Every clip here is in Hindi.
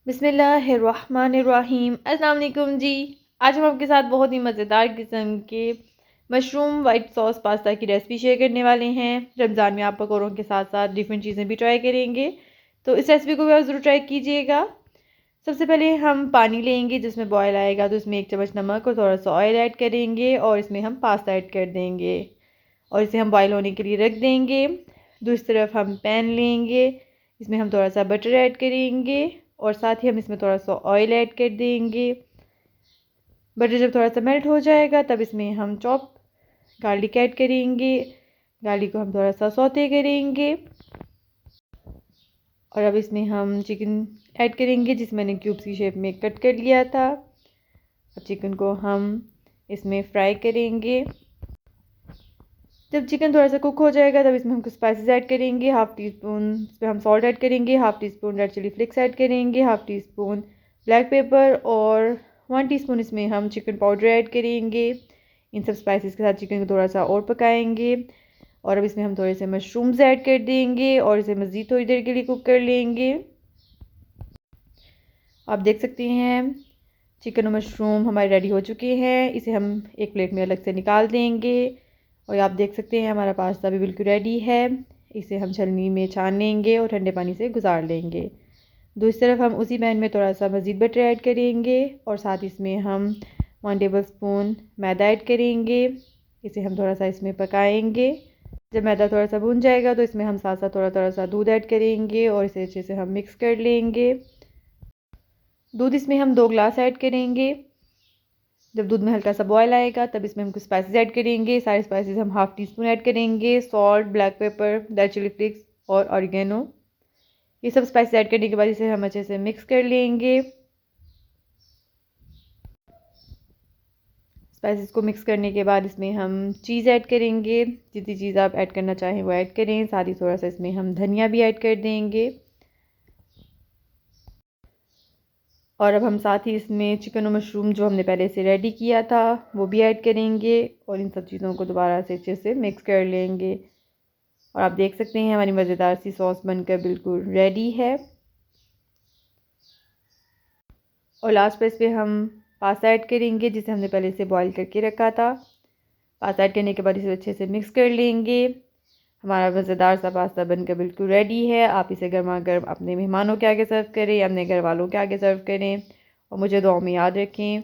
बिस्मिल्लाहिर्रहमानिर्रहीम। अस्सलाम वालेकुम जी। आज हम आपके साथ बहुत ही मज़ेदार किस्म के मशरूम वाइट सॉस पास्ता की रेसिपी शेयर करने वाले हैं। रमज़ान में आप पकौड़ों के साथ साथ डिफरेंट चीज़ें भी ट्राई करेंगे, तो इस रेसिपी को भी आप ज़रूर ट्राई कीजिएगा। सबसे पहले हम पानी लेंगे, जिसमें बॉयल आएगा तो इसमें 1 चम्मच नमक और थोड़ा सा ऑयल ऐड करेंगे और इसमें हम पास्ता ऐड कर देंगे और इसे हम बॉयल होने के लिए रख देंगे। दूसरी तरफ हम पैन लेंगे, इसमें हम थोड़ा सा बटर ऐड करेंगे और साथ ही हम इसमें थोड़ा सा ऑयल ऐड कर देंगे। बटर जब थोड़ा सा मेल्ट हो जाएगा तब इसमें हम चॉप गार्लिक ऐड करेंगे। गार्लिक को हम थोड़ा सा सौते करेंगे और अब इसमें हम चिकन ऐड करेंगे, जिस मैंने क्यूब्स की शेप में कट कर लिया था। अब चिकन को हम इसमें फ्राई करेंगे। जब चिकन थोड़ा सा कुक हो जाएगा तब इसमें हम कुछ स्पाइसेस ऐड करेंगे। हाफ़ टी स्पून इस पर हम सॉल्ट ऐड करेंगे, half teaspoon red chilli flakes add करेंगे, half teaspoon black pepper और 1 टीस्पून इसमें हम चिकन पाउडर ऐड करेंगे। इन सब स्पाइसेस के साथ चिकन को थोड़ा सा और पकाएंगे और अब इसमें हम थोड़े से मशरूम्स ऐड कर देंगे और इसे मज़ीद थोड़ी देर के लिए कुक कर लेंगे। आप देख सकते हैं चिकन और मशरूम हमारे रेडी हो चुके हैं। इसे हम एक प्लेट में अलग से निकाल देंगे और आप देख सकते हैं हमारा पास्ता भी बिल्कुल रेडी है। इसे हम छलनी में छान लेंगे और ठंडे पानी से गुजार लेंगे। दूसरी तरफ हम उसी पैन में थोड़ा सा मज़ीद बटर ऐड करेंगे और साथ इसमें हम 1 टेबल स्पून मैदा ऐड करेंगे। इसे हम थोड़ा सा इसमें पकाएंगे। जब मैदा थोड़ा सा भून जाएगा तो इसमें हम साथ साथ थोड़ा थोड़ा सा दूध ऐड करेंगे और इसे अच्छे से हम मिक्स कर लेंगे। दूध इसमें हम 2 गिलास ऐड करेंगे। जब दूध में हल्का सा बॉयल आएगा तब इसमें हम कुछ स्पाइसेस ऐड करेंगे। सारे स्पाइसेस हम हाफ़ टी स्पून ऐड करेंगे। Salt, black pepper, red chilli flakes और ऑरिगेनो। ये सब स्पाइसेस ऐड करने के बाद इसे हम अच्छे से मिक्स कर लेंगे। स्पाइसेस को मिक्स करने के बाद इसमें हम चीज़ ऐड करेंगे। जितनी चीज़ आप ऐड करना चाहें वो ऐड करें। साथ ही थोड़ा सा इसमें हम धनिया भी ऐड कर देंगे और अब हम साथ ही इसमें चिकन और मशरूम जो हमने पहले से रेडी किया था वो भी ऐड करेंगे और इन सब चीज़ों को दोबारा से अच्छे से मिक्स कर लेंगे। और आप देख सकते हैं हमारी मज़ेदार सी सॉस बनकर बिल्कुल रेडी है। और लास्ट पे इस पर हम पास्ता ऐड करेंगे, जिसे हमने पहले से बॉईल करके रखा था। पास्ता ऐड करने के बाद इसे अच्छे से मिक्स कर लेंगे। हमारा मज़ेदार सा पास्ता बनकर बिल्कुल रेडी है। आप इसे गर्मा गर्म अपने मेहमानों के आगे सर्व करें या अपने घर वालों के आगे सर्व करें और मुझे दुआ में याद रखें।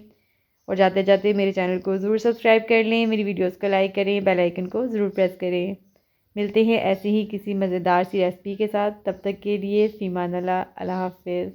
और जाते जाते मेरे चैनल को ज़रूर सब्सक्राइब कर लें, मेरी वीडियोस को लाइक करें, बेल आइकन को ज़रूर प्रेस करें। मिलते हैं ऐसी ही किसी मज़ेदार सी रेसिपी के साथ। तब तक के लिए फ़ीमान अल्लाह, अल्लाह हाफ़िज़।